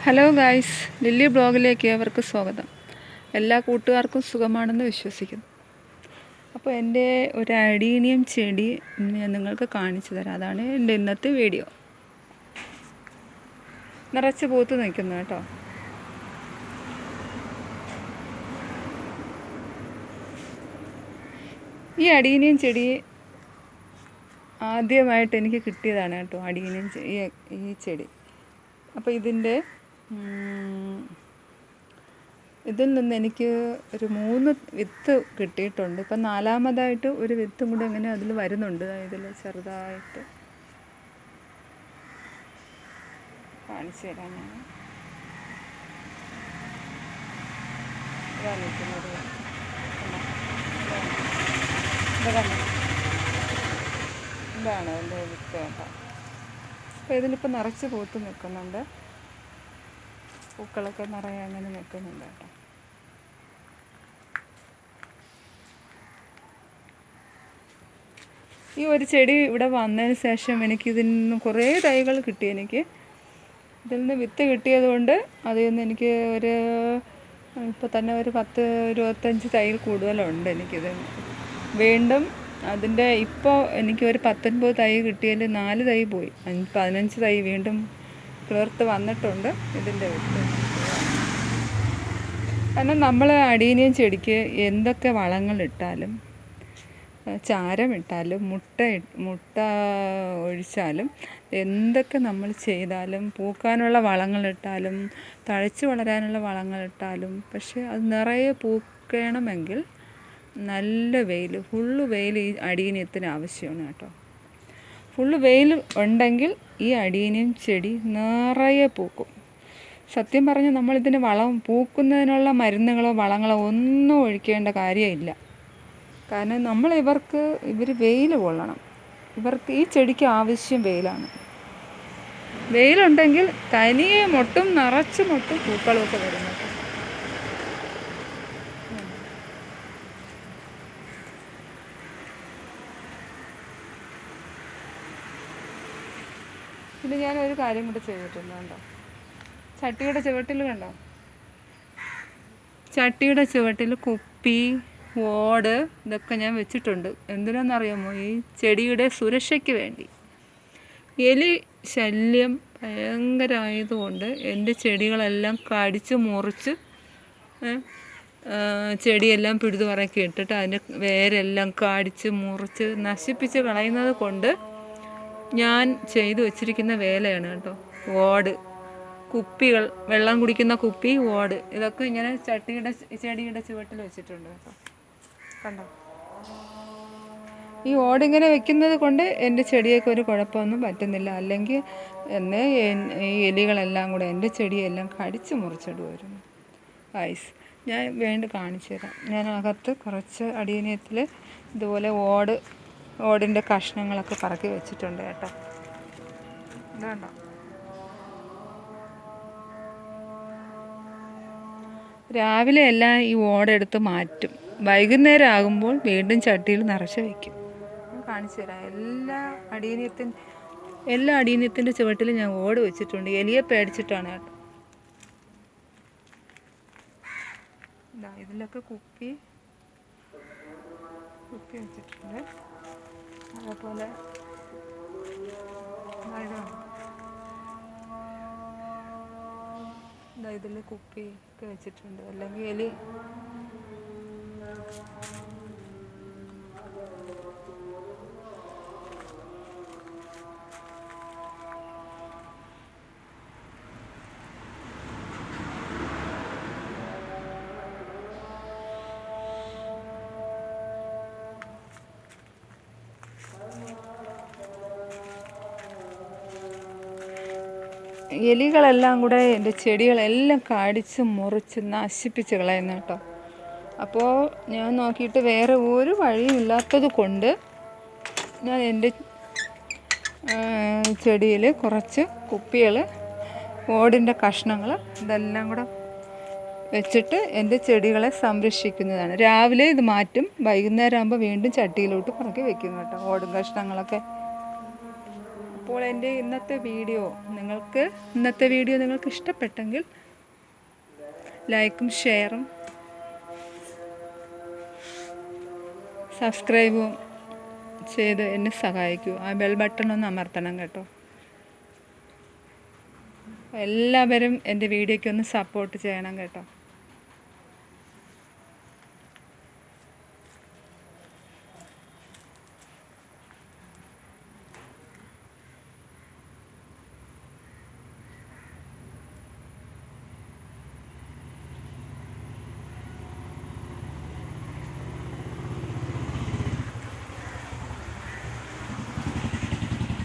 Hello guys, lily ബ്ലോഗിലേക്ക് ഏവർക്കും സ്വാഗതം. എല്ലാ കൂട്ടുകാർക്കും സുഖമാണെന്ന് വിശ്വസിക്കുന്നു. അപ്പോൾ എൻ്റെ ഒരു അഡീനിയം ചെടി ഞാൻ നിങ്ങൾക്ക് കാണിച്ചു തരാം. അതാണ് എൻ്റെ ഇന്നത്തെ വീഡിയോ. നിറച്ച് പൂത്ത് നിൽക്കുന്നു കേട്ടോ. ഈ അഡീനിയം ചെടി ആദ്യമായിട്ട് എനിക്ക് കിട്ടിയതാണ് കേട്ടോ. അഡീനിയം ഈ ചെടി. അപ്പോൾ ഇതിൽ നിന്ന് എനിക്ക് ഒരു 3 വിത്ത് കിട്ടിയിട്ടുണ്ട്. ഇപ്പം 4ാമതായിട്ട് ഒരു വിത്തും കൂടെ അങ്ങനെ അതിൽ വരുന്നുണ്ട്. ഇതിൽ ചെറുതായിട്ട് കാണിച്ചു തരാം ഞാൻ. ഇതാണ് നിൽക്കുന്നത്. ഇതാണ് എൻ്റെ വിത്ത് കേട്ടോ. അപ്പോൾ ഇതിലിപ്പോൾ നിറച്ച് പൂത്ത് നിൽക്കുന്നുണ്ട്. പൂക്കളൊക്കെ നിറയെ അങ്ങനെ നിൽക്കുന്നുണ്ട് കേട്ടോ. ഈ ഒരു ചെടി ഇവിടെ വന്നതിന് ശേഷം ഇതിൽ നിന്ന് കുറേ തൈകൾ കിട്ടി. ഇതിൽ നിന്ന് വിത്ത് കിട്ടിയത് കൊണ്ട് അതിൽ നിന്ന് എനിക്ക് ഇപ്പോൾ തന്നെ ഒരു 10-25 തൈ കൂടുതലുണ്ട് എനിക്കിത്. വീണ്ടും അതിൻ്റെ ഇപ്പോൾ എനിക്ക് ഒരു 19 തൈ കിട്ടിയതിൽ 4 തൈ പോയി. 15 തൈ വീണ്ടും കിളിർത്ത് വന്നിട്ടുണ്ട് ഇതിൻ്റെ വിത്ത്. കാരണം നമ്മൾ അഡീനിയം ചെടിക്ക് എന്തൊക്കെ വളങ്ങളിട്ടാലും, ചാരമിട്ടാലും, മുട്ട ഒഴിച്ചാലും, എന്തൊക്കെ നമ്മൾ ചെയ്താലും, പൂക്കാനുള്ള വളങ്ങളിട്ടാലും, തഴച്ച് വളരാനുള്ള വളങ്ങളിട്ടാലും, പക്ഷേ അത് നിറയെ പൂക്കണമെങ്കിൽ നല്ല വെയിൽ, ഫുള്ള് വെയിൽ ഈ അഡീനിയത്തിന് ആവശ്യമാണ് കേട്ടോ. ഫുള്ള് വെയിൽ ഉണ്ടെങ്കിൽ ഈ അഡീനിയം ചെടി നിറയെ പൂക്കും. സത്യം പറഞ്ഞാൽ നമ്മളിതിന് പൂക്കുന്നതിനുള്ള മരുന്നുകളോ വളങ്ങളോ ഒന്നും ഒഴിക്കേണ്ട കാര്യമില്ല. കാരണം ഇവർ വെയിൽ കൊള്ളണം. ഇവർക്ക് ഈ ചെടിക്ക് ആവശ്യം വെയിലാണ്. വെയിലുണ്ടെങ്കിൽ തനിയെ നിറച്ച് മൊട്ടും പൂക്കളുമൊക്കെ വരുന്നു. പിന്നെ ഞാനൊരു കാര്യം കൂടെ ചെയ്തിട്ടുണ്ട് കണ്ടോ. ചട്ടിയുടെ ചുവട്ടിൽ കുപ്പി, ഓട് ഇതൊക്കെ ഞാൻ വെച്ചിട്ടുണ്ട്. എന്തിനാണെന്നറിയാമോ? ഈ ചെടിയുടെ സുരക്ഷയ്ക്ക് വേണ്ടി. എലി ശല്യം ഭയങ്കരമായതുകൊണ്ട് എൻ്റെ ചെടികളെല്ലാം കടിച്ച് മുറിച്ച് ചെടിയെല്ലാം പിഴുതു പറക്കി ഇട്ടിട്ട് അതിൻ്റെ വേരെല്ലാം കടിച്ച് മുറിച്ച് നശിപ്പിച്ച് കളയുന്നത് കൊണ്ട് ഞാൻ ചെയ്തു വച്ചിരിക്കുന്ന വേലയാണ് കേട്ടോ. ഓട്, കുപ്പികൾ, വെള്ളം കുടിക്കുന്ന കുപ്പി, ഓട്, ഇതൊക്കെ ഇങ്ങനെ ചെടിയുടെ ചുവട്ടിൽ വെച്ചിട്ടുണ്ട് കേട്ടോ. കണ്ടോ? ഈ ഓടിങ്ങനെ വെക്കുന്നത് കൊണ്ട് എൻ്റെ ചെടിയൊക്കെ ഒരു കുഴപ്പമൊന്നും പറ്റുന്നില്ല. അല്ലെങ്കിൽ ഈ എലികളെല്ലാം കൂടെ എൻ്റെ ചെടിയെല്ലാം കടിച്ച് മുറിച്ചിടുമായിരുന്നു. ഞാൻ വീണ്ടും കാണിച്ചു തരാം. ഞാൻ അകത്ത് കുറച്ച് അഡീനിയത്തിൽ ഇതുപോലെ ഓടിൻ്റെ കഷ്ണങ്ങളൊക്കെ പറക്കി വെച്ചിട്ടുണ്ട് കേട്ടോ. ഇതുണ്ടോ? രാവിലെ എല്ലാം ഈ ഓടെടുത്ത് മാറ്റും. വൈകുന്നേരം ആകുമ്പോൾ വീണ്ടും ചട്ടിയിൽ നിറച്ച് വയ്ക്കും. കാണിച്ചു തരാം. എല്ലാ അഡീനിയത്തിൻ്റെ ചുവട്ടിലും ഞാൻ ഓട് വെച്ചിട്ടുണ്ട്. എലിയെ പേടിച്ചിട്ടാണ് കേട്ടോ. ഇതിലൊക്കെ കുപ്പി വെച്ചിട്ടുണ്ട്. അതേപോലെ ഇതിൽ കുപ്പി ഒക്കെ വെച്ചിട്ടുണ്ട്. അല്ലെങ്കിൽ എലി എലികളെല്ലാം കൂടെ എൻ്റെ ചെടികളെല്ലാം കടിച്ച് മുറിച്ച് നശിപ്പിച്ച് കളയുന്നു കേട്ടോ. അപ്പോൾ ഞാൻ നോക്കിയിട്ട് വേറെ ഒരു വഴിയും ഇല്ലാത്തത് കൊണ്ട് ഞാൻ എൻ്റെ ചെടിയിൽ കുറച്ച് കുപ്പികൾ, ഓടിൻ്റെ കഷ്ണങ്ങൾ ഇതെല്ലാം കൂടെ വെച്ചിട്ട് എൻ്റെ ചെടികളെ സംരക്ഷിക്കുന്നതാണ്. രാവിലെ ഇത് മാറ്റും, വൈകുന്നേരം ആകുമ്പോൾ വീണ്ടും ചട്ടിയിലോട്ട് പറക്കി വെക്കും കേട്ടോ. ഓടും കഷ്ണങ്ങളൊക്കെ അപ്പോൾ എൻ്റെ ഇന്നത്തെ വീഡിയോ നിങ്ങൾക്ക് ഇഷ്ടപ്പെട്ടെങ്കിൽ ലൈക്കും ഷെയറും സബ്സ്ക്രൈബും ചെയ്ത് എന്നെ സഹായിക്കൂ. ആ ബെൽ ബട്ടൺ ഒന്ന് അമർത്തണം കേട്ടോ. എല്ലാവരും എൻ്റെ വീഡിയോയ്ക്ക് ഒന്ന് സപ്പോർട്ട് ചെയ്യണം കേട്ടോ.